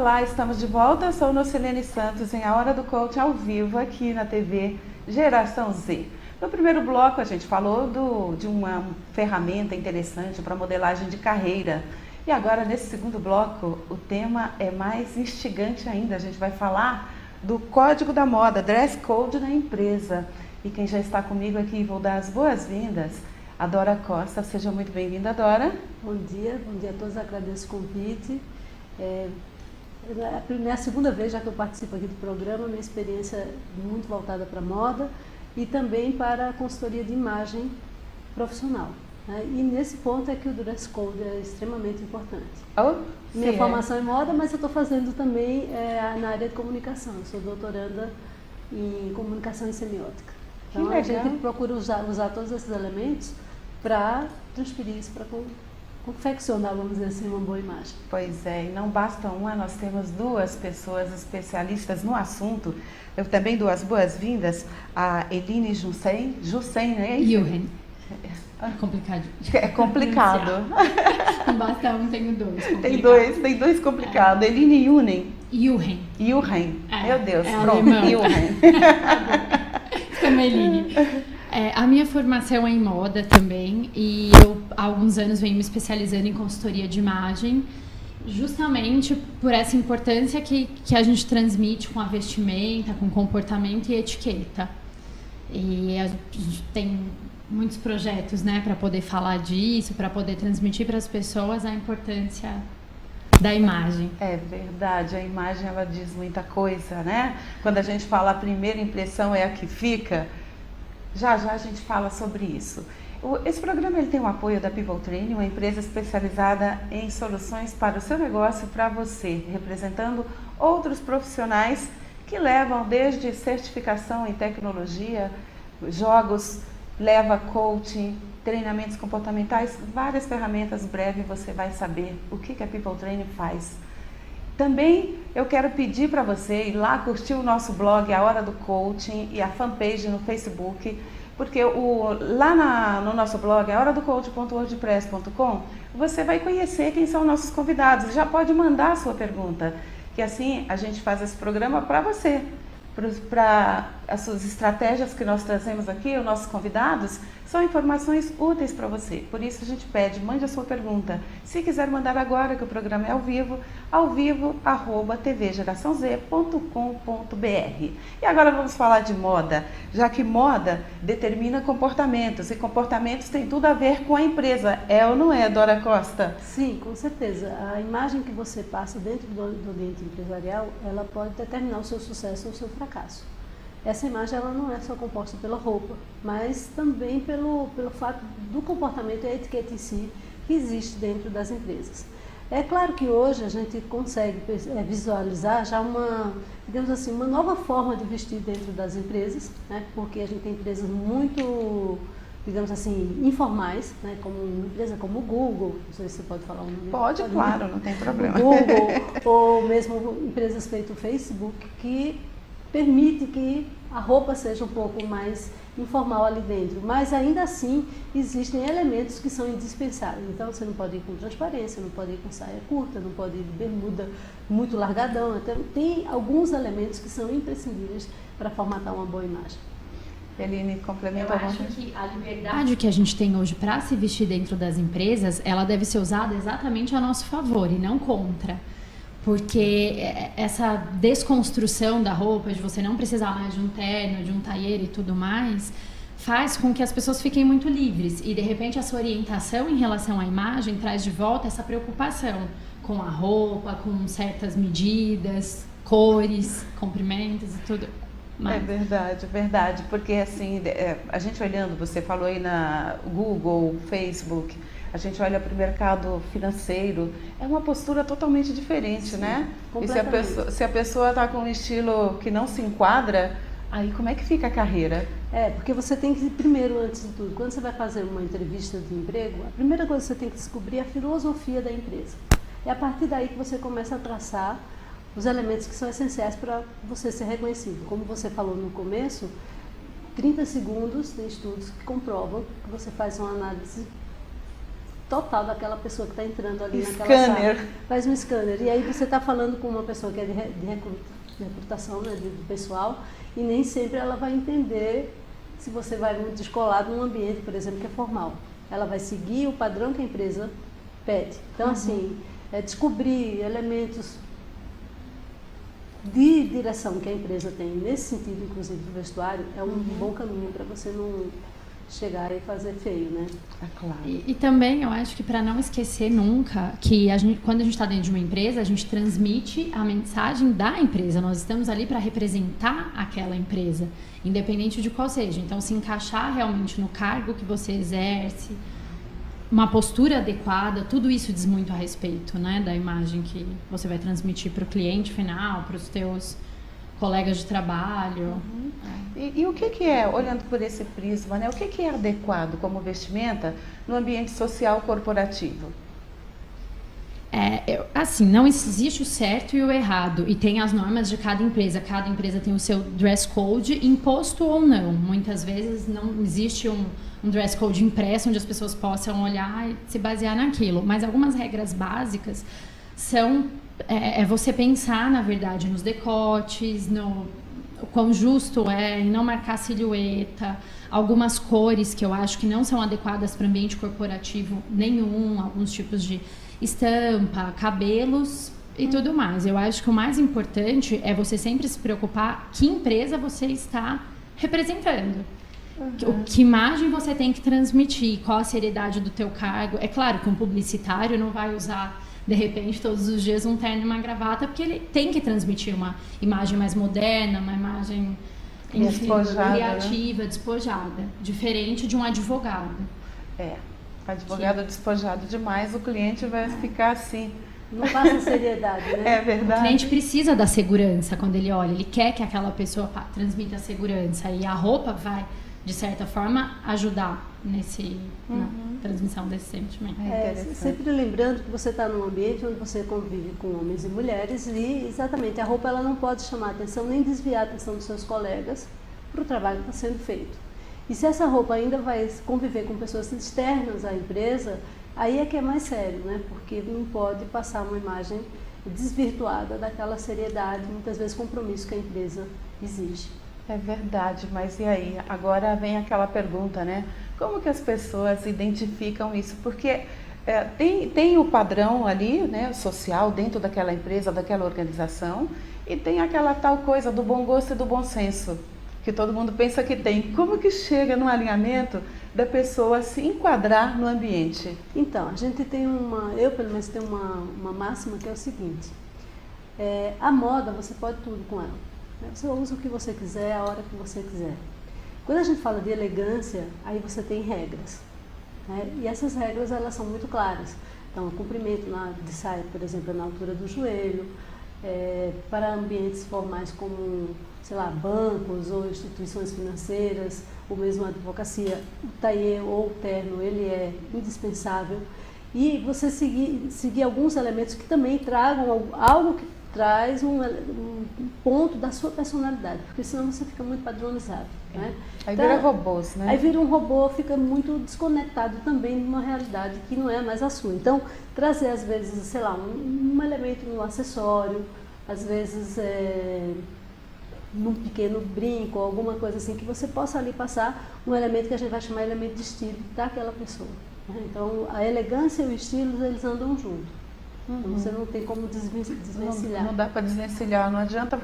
Olá, estamos de volta. Eu sou Nocilene Santos em A Hora do Coach ao vivo aqui na TV Geração Z. No primeiro bloco a gente falou de uma ferramenta interessante para modelagem de carreira. E agora nesse segundo bloco o tema é mais instigante ainda. A gente vai falar do código da moda, dress code na empresa. E quem já está comigo aqui, vou dar as boas-vindas, a Dora Costa. Seja muito bem-vinda, Dora. Bom dia a todos, agradeço o convite. É a segunda vez já que eu participo aqui do programa, minha experiência é muito voltada para moda e também para a consultoria de imagem profissional. Né? E nesse ponto é que o dress code é extremamente importante. Minha formação é moda, mas eu estou fazendo também na área de comunicação. Eu sou doutoranda em comunicação e semiótica. Então a gente procura usar todos esses elementos para transferir isso para confeccionar, vamos dizer assim, uma boa imagem. Pois é, e não basta uma, nós temos duas pessoas especialistas no assunto. Eu também dou as boas-vindas a Eline Jussen, né? Juhen. Complicado. É complicado. Não basta um, tenho dois. Tem dois complicados. Eline Juhen. Meu Deus, pronto. Alemão. Juhen. Como Eline. A minha formação é em moda também e eu há alguns anos venho me especializando em consultoria de imagem, justamente por essa importância que a gente transmite com a vestimenta, com comportamento e etiqueta. E a gente tem muitos projetos, né, para poder falar disso, para poder transmitir para as pessoas a importância da imagem. É verdade, a imagem ela diz muita coisa, né? Quando a gente fala a primeira impressão é a que fica. Já a gente fala sobre isso. Esse programa ele tem o apoio da People Training, uma empresa especializada em soluções para o seu negócio, para você, representando outros profissionais que levam desde certificação em tecnologia, jogos, leva coaching, treinamentos comportamentais, várias ferramentas. Breve você vai saber o que a People Training faz. Também eu quero pedir para você ir lá curtir o nosso blog, A Hora do Coaching, e a fanpage no Facebook, porque lá no nosso blog, ahoradocoach.wordpress.com, você vai conhecer quem são nossos convidados. Já pode mandar a sua pergunta, que assim a gente faz esse programa para você, para as suas estratégias que nós trazemos aqui, os nossos convidados, são informações úteis para você. Por isso a gente pede, mande a sua pergunta. Se quiser mandar agora, que o programa é ao vivo, tvgeraçãoz.com.br. E agora vamos falar de moda, já que moda determina comportamentos, e comportamentos têm tudo a ver com a empresa. É ou não é, Dora Costa? Sim, com certeza. A imagem que você passa dentro do ambiente empresarial, ela pode determinar o seu sucesso ou o seu fracasso. Essa imagem ela não é só composta pela roupa, mas também pelo fato do comportamento e a etiqueta em si que existe dentro das empresas. É claro que hoje a gente consegue visualizar já digamos assim, uma nova forma de vestir dentro das empresas, né? Porque a gente tem empresas muito, digamos assim, informais, né? Como uma empresa como o Google, não sei se você pode falar o nome. Pode, claro, não tem problema. O Google, ou mesmo empresas feitas no Facebook, que permite que a roupa seja um pouco mais informal ali dentro, mas ainda assim existem elementos que são indispensáveis. Então você não pode ir com transparência, não pode ir com saia curta, não pode ir de bermuda muito largadão. Então tem alguns elementos que são imprescindíveis para formatar uma boa imagem. Eline, complementa. Eu acho que a liberdade que a gente tem hoje para se vestir dentro das empresas, ela deve ser usada exatamente a nosso favor e não contra. Porque essa desconstrução da roupa, de você não precisar mais de um terno, de um tailleur e tudo mais, faz com que as pessoas fiquem muito livres. E, de repente, essa orientação em relação à imagem traz de volta essa preocupação com a roupa, com certas medidas, cores, comprimentos e tudo mais. É verdade. Porque, assim, a gente olhando, você falou aí na Google, Facebook, a gente olha para o mercado financeiro, é uma postura totalmente diferente, sim, né? E se a pessoa está com um estilo que não se enquadra, aí como é que fica a carreira? Porque você tem que, primeiro, antes de tudo, quando você vai fazer uma entrevista de emprego, a primeira coisa que você tem que descobrir é a filosofia da empresa. É a partir daí que você começa a traçar os elementos que são essenciais para você ser reconhecido. Como você falou no começo, 30 segundos de estudos que comprovam que você faz uma análise total daquela pessoa que está entrando ali naquela Scanner. sala. Faz um scanner. E aí você está falando com uma pessoa que é de recrutação, né, do pessoal, e nem sempre ela vai entender se você vai muito descolado num ambiente, por exemplo, que é formal. Ela vai seguir o padrão que a empresa pede. Então, assim, descobrir elementos de direção que a empresa tem, nesse sentido, inclusive, do vestuário, é um bom caminho para você não chegar e fazer feio, né? É claro. E também eu acho que para não esquecer nunca que quando a gente está dentro de uma empresa, a gente transmite a mensagem da empresa. Nós estamos ali para representar aquela empresa, independente de qual seja. Então, se encaixar realmente no cargo que você exerce, uma postura adequada, tudo isso diz muito a respeito, né, da imagem que você vai transmitir para o cliente final, para os teus colegas de trabalho. E o que é, olhando por esse prisma, né, o que é adequado como vestimenta no ambiente social corporativo? Assim, não existe o certo e o errado, e tem as normas de cada empresa tem o seu dress code, imposto ou não. Muitas vezes não existe um dress code impresso onde as pessoas possam olhar e se basear naquilo, mas algumas regras básicas são você pensar, na verdade, nos decotes, no o quão justo é em não marcar silhueta, algumas cores que eu acho que não são adequadas para ambiente corporativo nenhum, alguns tipos de estampa, cabelos e tudo mais. Eu acho que o mais importante é você sempre se preocupar que empresa você está representando. Que imagem você tem que transmitir, qual a seriedade do teu cargo. É claro que um publicitário não vai usar, de repente, todos os dias um terno e uma gravata, porque ele tem que transmitir uma imagem mais moderna, uma imagem, enfim, criativa, despojada, diferente de um advogado. Advogado despojado demais, o cliente vai ficar assim. Não passa seriedade, né? É verdade. O cliente precisa da segurança quando ele olha, ele quer que aquela pessoa transmita a segurança, e a roupa vai, de certa forma, ajudar na transmissão desse sentimento. Sempre lembrando que você está num ambiente onde você convive com homens e mulheres, e exatamente a roupa ela não pode chamar a atenção nem desviar a atenção dos seus colegas para o trabalho que está sendo feito. E se essa roupa ainda vai conviver com pessoas externas à empresa, aí é que é mais sério, né? Porque não pode passar uma imagem desvirtuada daquela seriedade, muitas vezes compromisso que a empresa exige. É verdade, mas e aí? Agora vem aquela pergunta, né? Como que as pessoas identificam isso? Porque tem o padrão ali, né, social, dentro daquela empresa, daquela organização, e tem aquela tal coisa do bom gosto e do bom senso, que todo mundo pensa que tem. Como que chega no alinhamento da pessoa se enquadrar no ambiente? Então, a gente tem eu pelo menos tenho uma máxima que é o seguinte: a moda você pode tudo com ela. Você usa o que você quiser, a hora que você quiser. Quando a gente fala de elegância, aí você tem regras, né? E essas regras elas são muito claras. Então, o comprimento de saia, por exemplo, é na altura do joelho. Para ambientes formais como, sei lá, bancos ou instituições financeiras, ou mesmo a advocacia, o taillé ou o terno, ele é indispensável. E você seguir alguns elementos que também tragam algo que traz um ponto da sua personalidade, porque senão você fica muito padronizado, né? Aí vira robôs, né? Aí vira um robô, fica muito desconectado também de uma realidade que não é mais a sua. Então, trazer às vezes, sei lá, um elemento no acessório, às vezes num pequeno brinco, alguma coisa assim, que você possa ali passar um elemento que a gente vai chamar de elemento de estilo daquela pessoa, né? Então, a elegância e o estilo, eles andam juntos. Então, você não tem como desvencilhar. Não dá para desvencilhar, não adianta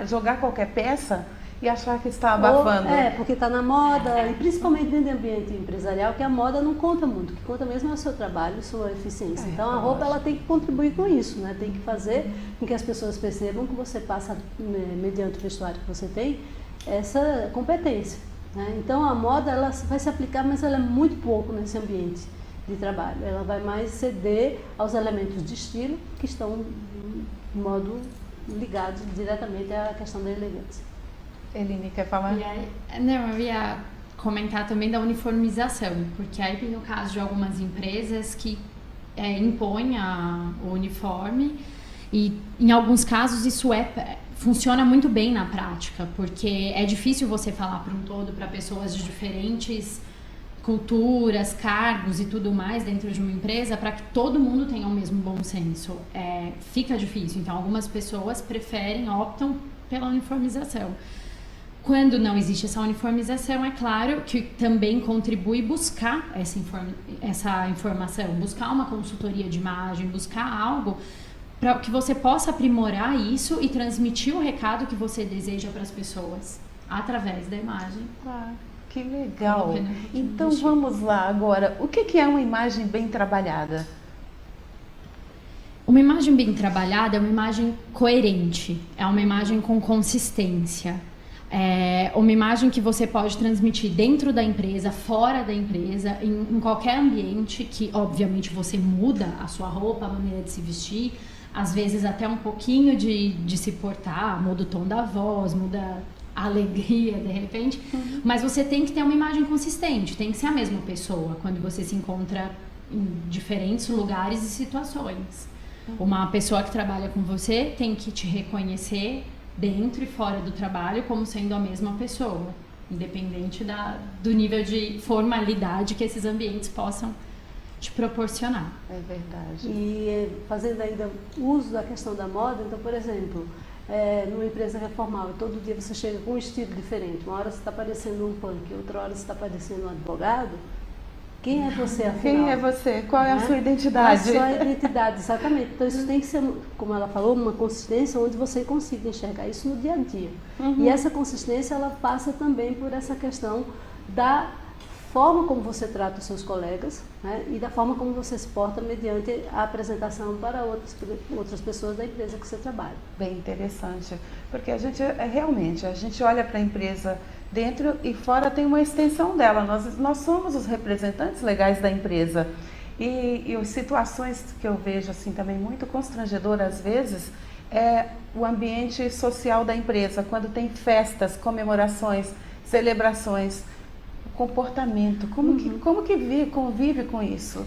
jogar qualquer peça e achar que está abafando. Porque está na moda, e principalmente dentro do ambiente empresarial, que a moda não conta muito, o que conta mesmo é o seu trabalho, a sua eficiência. Então a roupa ela tem que contribuir com isso, né? Tem que fazer com que as pessoas percebam que você passa, mediante o vestuário que você tem, essa competência, né? Então a moda ela vai se aplicar, mas ela é muito pouco nesse ambiente de trabalho. Ela vai mais ceder aos elementos de estilo que estão de modo ligados diretamente à questão da elegância. Eline, quer falar? Eu ia comentar também da uniformização, porque aí tem o caso de algumas empresas que impõem o uniforme, e em alguns casos isso funciona muito bem na prática, porque é difícil você falar para um todo, para pessoas de diferentes culturas, cargos e tudo mais dentro de uma empresa para que todo mundo tenha o mesmo bom senso. Fica difícil. Então, algumas pessoas optam pela uniformização. Quando não existe essa uniformização, é claro que também contribui buscar essa informação, buscar uma consultoria de imagem, buscar algo para que você possa aprimorar isso e transmitir o recado que você deseja para as pessoas através da imagem. Ah, que legal! Então vamos lá agora. O que é uma imagem bem trabalhada? Uma imagem bem trabalhada é uma imagem coerente, é uma imagem com consistência. É uma imagem que você pode transmitir dentro da empresa, fora da empresa, em qualquer ambiente que, obviamente, você muda a sua roupa, a maneira de se vestir, às vezes até um pouquinho de se portar, muda o tom da voz, muda a alegria, de repente, mas você tem que ter uma imagem consistente, tem que ser a mesma pessoa quando você se encontra em diferentes lugares e situações. Uma pessoa que trabalha com você tem que te reconhecer dentro e fora do trabalho como sendo a mesma pessoa, independente do nível de formalidade que esses ambientes possam te proporcionar. É verdade. E fazendo ainda uso da questão da moda, então, por exemplo, numa empresa reformal, todo dia você chega com um estilo diferente. Uma hora você está parecendo um punk, outra hora você está parecendo um advogado. Quem é você, afinal? Quem é você? Qual é a sua identidade? Qual é a sua identidade, exatamente. Então, isso tem que ser, como ela falou, uma consistência onde você consiga enxergar isso no dia a dia. E essa consistência, ela passa também por essa questão da forma como você trata os seus colegas, né, e da forma como você se porta mediante a apresentação para outras pessoas da empresa que você trabalha. Bem interessante, porque a gente olha para a empresa dentro e fora, tem uma extensão dela. Nós somos os representantes legais da empresa. E as situações que eu vejo assim também muito constrangedoras às vezes é o ambiente social da empresa, quando tem festas, comemorações, celebrações, comportamento. Como que convive com isso?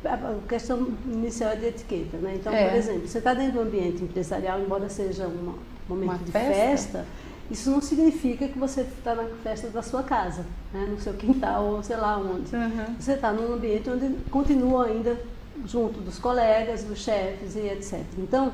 A questão inicial é de etiqueta, né? Então, por exemplo, você está dentro do ambiente empresarial, embora seja um momento de festa, isso não significa que você está na festa da sua casa, né? No seu quintal ou sei lá onde. Você está num ambiente onde continua ainda junto dos colegas, dos chefes e etc. Então,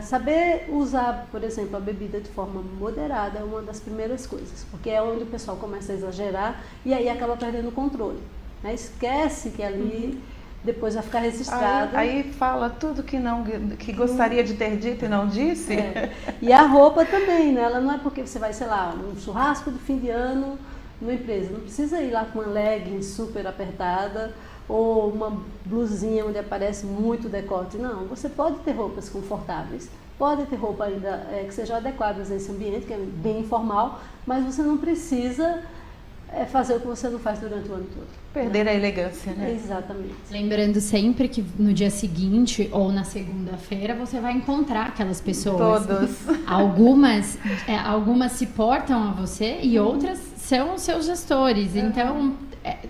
saber usar, por exemplo, a bebida de forma moderada é uma das primeiras coisas, porque é onde o pessoal começa a exagerar e aí acaba perdendo o controle, né? Esquece que ali depois vai ficar registrado. Aí fala tudo que gostaria de ter dito e não disse. E a roupa também, né? Ela não é porque você vai, sei lá, um churrasco de fim de ano numa empresa. Não precisa ir lá com uma legging super apertada ou uma blusinha onde aparece muito decote. Não, você pode ter roupas confortáveis, pode ter roupa ainda que sejam adequadas a esse ambiente, que é bem informal, mas você não precisa fazer o que você não faz durante o ano todo. Perder a elegância, né? Exatamente. Lembrando sempre que no dia seguinte ou na segunda-feira você vai encontrar aquelas pessoas. Todos. Algumas se portam a você e outras são os seus gestores. Então,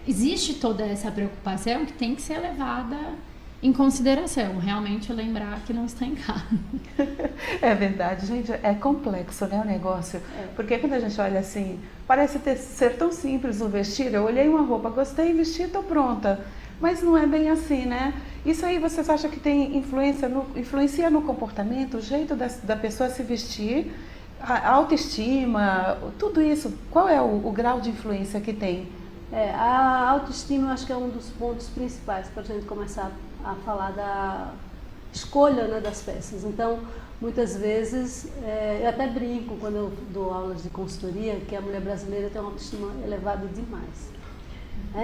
existe toda essa preocupação que tem que ser levada em consideração. Realmente lembrar que não está em casa. É verdade, gente. É complexo, né, o negócio. Porque quando a gente olha assim, parece ser tão simples o vestir. Eu olhei uma roupa, gostei, vesti, estou pronta. Mas não é bem assim, né? Isso aí vocês acham que tem influencia no comportamento, o jeito da pessoa se vestir, a autoestima, tudo isso? Qual é o grau de influência que tem? A autoestima, eu acho que é um dos pontos principais para a gente começar a falar da escolha, né, das peças. Então, muitas vezes, eu até brinco quando eu dou aulas de consultoria, que a mulher brasileira tem uma autoestima elevada demais.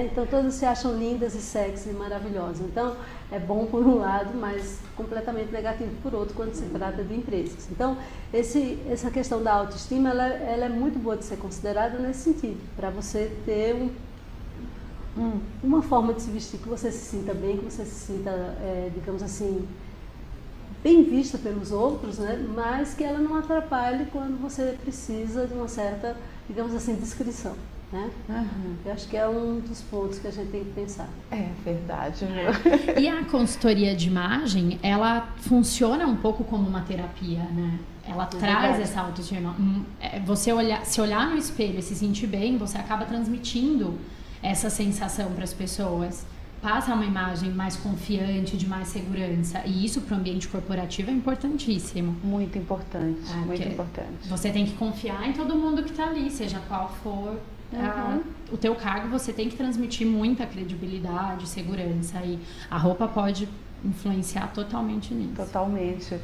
Então, todas se acham lindas e sexy e maravilhosas. Então, é bom por um lado, mas completamente negativo por outro quando se trata de empresas. Então, essa questão da autoestima, ela é muito boa de ser considerada nesse sentido, para você ter uma forma de se vestir que você se sinta bem, que você se sinta, digamos assim, bem vista pelos outros, né? Mas que ela não atrapalhe quando você precisa de uma certa, digamos assim, descrição. Né? Eu acho que é um dos pontos que a gente tem que pensar. É verdade. E a consultoria de imagem, ela funciona um pouco como uma terapia, né? Ela traz essa autoestima. Você se olhar no espelho e se sentir bem, você acaba transmitindo essa sensação para as pessoas. Passa uma imagem mais confiante, de mais segurança. E isso para o ambiente corporativo é importantíssimo. Muito importante, muito importante. Você tem que confiar em todo mundo que está ali, seja qual for o teu cargo, você tem que transmitir muita credibilidade, segurança. E a roupa pode influenciar totalmente nisso. Totalmente.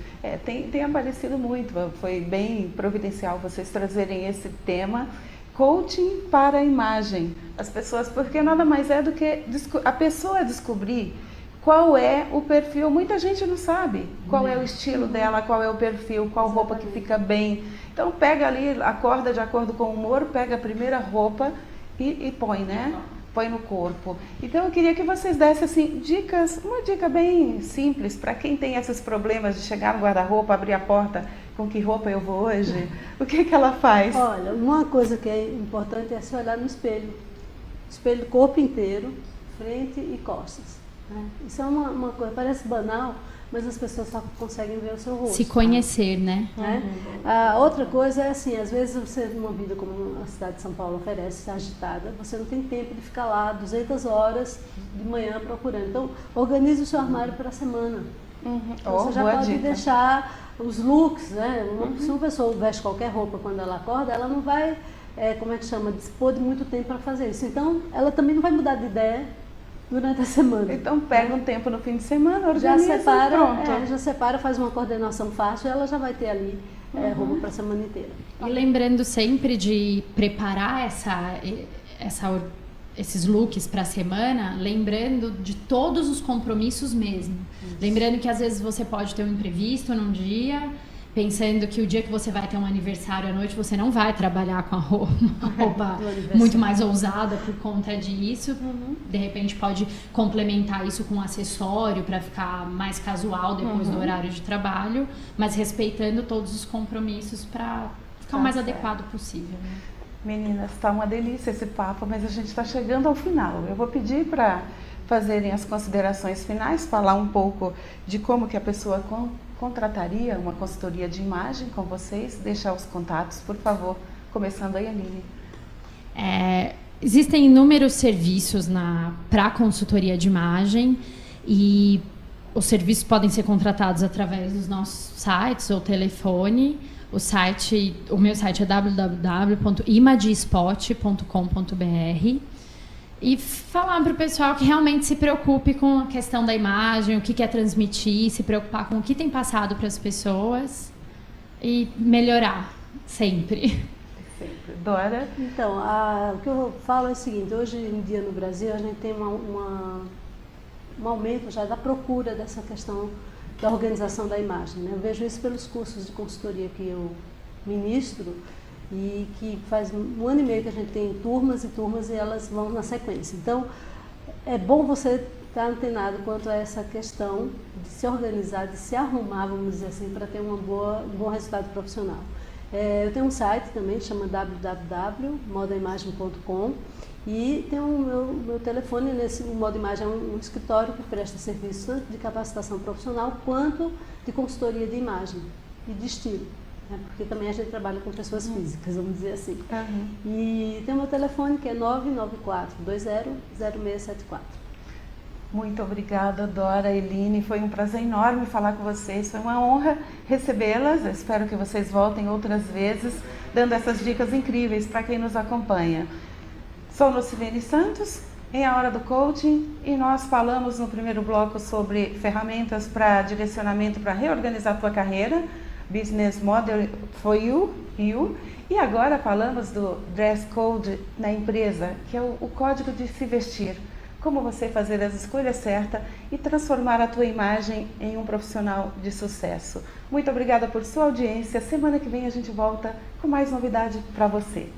Tem aparecido muito, foi bem providencial vocês trazerem esse tema. Coaching para a imagem. As pessoas, porque nada mais é do que a pessoa descobrir qual é o perfil. Muita gente não sabe qual é o estilo dela, qual é o perfil, qual roupa que fica bem. Então pega ali, acorda de acordo com o humor, pega a primeira roupa e põe, né? Põe no corpo. Então eu queria que vocês dessem assim, uma dica bem simples para quem tem esses problemas de chegar no guarda-roupa, abrir a porta, com que roupa eu vou hoje? O que ela faz? Olha, uma coisa que é importante é se olhar no espelho. Espelho corpo inteiro, frente e costas. Né? Isso é uma coisa, parece banal, mas as pessoas só conseguem ver o seu rosto. Se conhecer, né? A outra coisa é assim, às vezes você, numa vida como a cidade de São Paulo oferece, agitada, você não tem tempo de ficar lá 200 horas de manhã procurando. Então, organize o seu armário para a semana. Você já pode deixar os looks, né? Se uma pessoa veste qualquer roupa quando ela acorda, ela não vai, dispor de muito tempo para fazer isso. Então, ela também não vai mudar de ideia durante a semana. Então, pega um tempo no fim de semana, organiza, já separa, faz uma coordenação fácil, ela já vai ter ali roupa para a semana inteira. E lembrando sempre de preparar esses looks para a semana, lembrando de todos os compromissos mesmo. Isso. Lembrando que às vezes você pode ter um imprevisto num dia, pensando que o dia que você vai ter um aniversário à noite, você não vai trabalhar com a roupa muito mais ousada por conta disso. De repente pode complementar isso com um acessório para ficar mais casual depois do horário de trabalho, mas respeitando todos os compromissos para ficar o mais adequado possível. Né? Meninas, está uma delícia esse papo, mas a gente está chegando ao final. Eu vou pedir para fazerem as considerações finais, falar um pouco de como que a pessoa contrataria uma consultoria de imagem com vocês, deixar os contatos, por favor, começando aí, Aline. Existem inúmeros serviços para consultoria de imagem e os serviços podem ser contratados através dos nossos sites ou telefone. O meu site é www.imagespot.com.br e falar para o pessoal que realmente se preocupe com a questão da imagem, o que quer transmitir, se preocupar com o que tem passado para as pessoas e melhorar sempre. Sempre. Dora? Então, o que eu falo é o seguinte, hoje em dia no Brasil a gente tem um aumento já da procura dessa questão da organização da imagem. Né? Eu vejo isso pelos cursos de consultoria que eu ministro e que faz 1 ano e meio que a gente tem turmas e turmas e elas vão na sequência. Então, é bom você estar antenado quanto a essa questão de se organizar, de se arrumar, vamos dizer assim, para ter um bom resultado profissional. Eu tenho um site também, chama www.modaimagem.com e tem o meu telefone, o Moda Imagem é um escritório que presta serviço tanto de capacitação profissional quanto de consultoria de imagem e de estilo, né? Porque também a gente trabalha com pessoas físicas, vamos dizer assim. E tem o meu telefone que é 994-20-0674. Muito obrigada, Dora, Eline, foi um prazer enorme falar com vocês, foi uma honra recebê-las, espero que vocês voltem outras vezes, dando essas dicas incríveis para quem nos acompanha. Sou Lucilene Santos, em A Hora do Coaching, e nós falamos no primeiro bloco sobre ferramentas para direcionamento para reorganizar a tua carreira, Business Model for You, e agora falamos do Dress Code na empresa, que é o código de se vestir, como você fazer as escolhas certas e transformar a tua imagem em um profissional de sucesso. Muito obrigada por sua audiência, semana que vem a gente volta com mais novidade para você.